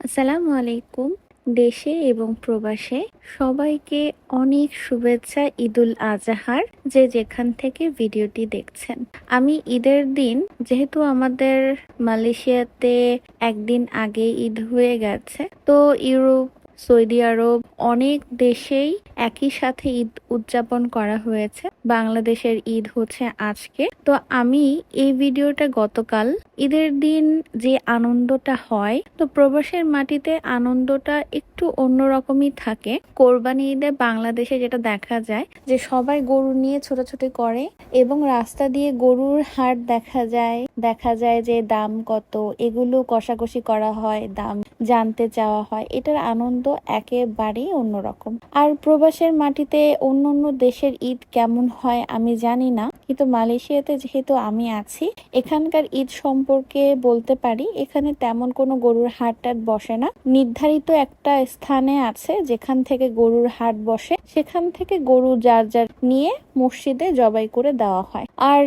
আসসালামু আলাইকুম। দেশে এবং প্রবাসে সবাইকে অনেক শুভেচ্ছা ঈদুল আজহার, যে যেখান থেকে ভিডিওটি দেখছেন। আমি ঈদের দিন, যেহেতু আমাদের মালয়েশিয়াতে একদিন আগে ঈদ হয়ে গেছে, তো ইউরোপ, সৌদি আরব অনেক দেশেই একই সাথে ঈদ উদযাপন করা হয়েছে। বাংলাদেশের ঈদ হচ্ছে আজকে। তো আমি এই ভিডিওটা গতকাল ঈদের দিন যে আনন্দটা হয়, তো প্রবাসের মাটিতে আনন্দটা একটু অন্যরকমই থাকে। কোরবানি ঈদে বাংলাদেশে যেটা দেখা যায় যে সবাই গরু নিয়ে ছোটাছুটি করে এবং রাস্তা দিয়ে গরুর হাট দেখা যায় যে দাম কত, এগুলো কষাকষি করা হয়, দাম জানতে চাওয়া হয়। এটার আনন্দ একেবারেই অন্যরকম। আর প্রবাসের মাটিতে অন্য অন্য দেশের ঈদ কেমন হয় আমি জানি না, কিন্তু মালয়েশিয়াতে যেহেতু আমি আছি, এখানকার ঈদ সম্পর্কে বলতে পারি। এখানে তেমন কোনো গরুর হাট টাট বসে না। নির্ধারিত একটা স্থানে আছে যেখান থেকে গরুর হাট বসে, সেখান থেকে গরু যার যার নিয়ে মসজিদে জবাই করে দেওয়া হয়। আর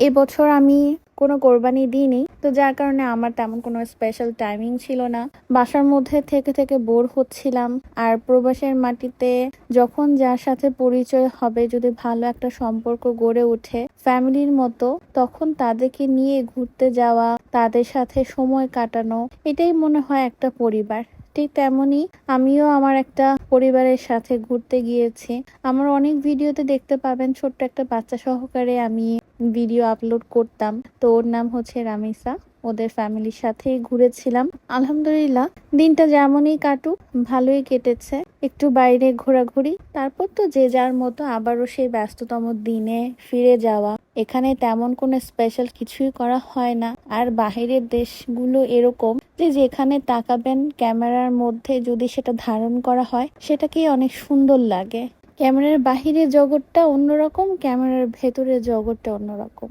এবছর আমি কোনো কোরবানি দিইনি, তো যার কারণে আমার তেমন কোনো স্পেশাল টাইমিং ছিল না। বাসার মধ্যে থেকে থেকে বোর হচ্ছিলাম। আর প্রবাসের মাটিতে যখন যার সাথে পরিচয় হবে, যদি ভালো একটা সম্পর্ক গড়ে ওঠে ফ্যামিলির মতো, তখন তাদেরকে নিয়ে ঘুরতে যাওয়া, তাদের সাথে সময় কাটানো, এটাই মনে হয় একটা পরিবার। ঠিক তেমনই আমিও আমার একটা পরিবারের সাথে ঘুরতে গিয়েছি। আমার অনেক ভিডিওতে দেখতে পাবেন ছোট্ট একটা বাচ্চা সহকারে আমি ভিডিও আপলোড করতাম। তো ওর নাম হচ্ছে রামিসা। ওদের ফ্যামিলির সাথেই ঘুরেছিলাম। আলহামদুলিল্লাহ, দিনটা যেমনই কাটুক ভালোই কেটেছে। একটু বাইরে ঘোরাঘুরি, তারপর তো যে যার মতো আবারও সেই ব্যস্ততম দিনে ফিরে যাওয়া। এখানে তেমন কোনো স্পেশাল কিছুই করা হয় না। আর বাহিরের দেশগুলো এরকম যে যেখানে তাকাবেন ক্যামেরার মধ্যে যদি সেটা ধারণ করা হয়, সেটাকেই অনেক সুন্দর লাগে। ক্যামেরার বাহিরের জগৎটা অন্যরকম, ক্যামেরার ভেতরের জগৎটা অন্যরকম।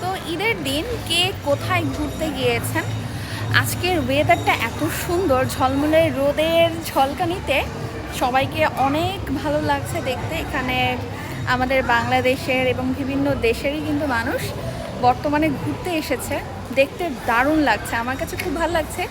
তো ঈদের দিন কে কোথায় ঘুরতে গিয়েছেন? আজকের ওয়েদারটা এত সুন্দর, ঝলমলে রোদের ঝলকানিতে সবাইকে অনেক ভালো লাগছে দেখতে। এখানে আমাদের বাংলাদেশের এবং বিভিন্ন দেশেরই কিন্তু মানুষ বর্তমানে ঘুরতে এসেছে। দেখতে দারুণ লাগছে, আমার কাছে খুব ভালো লাগছে।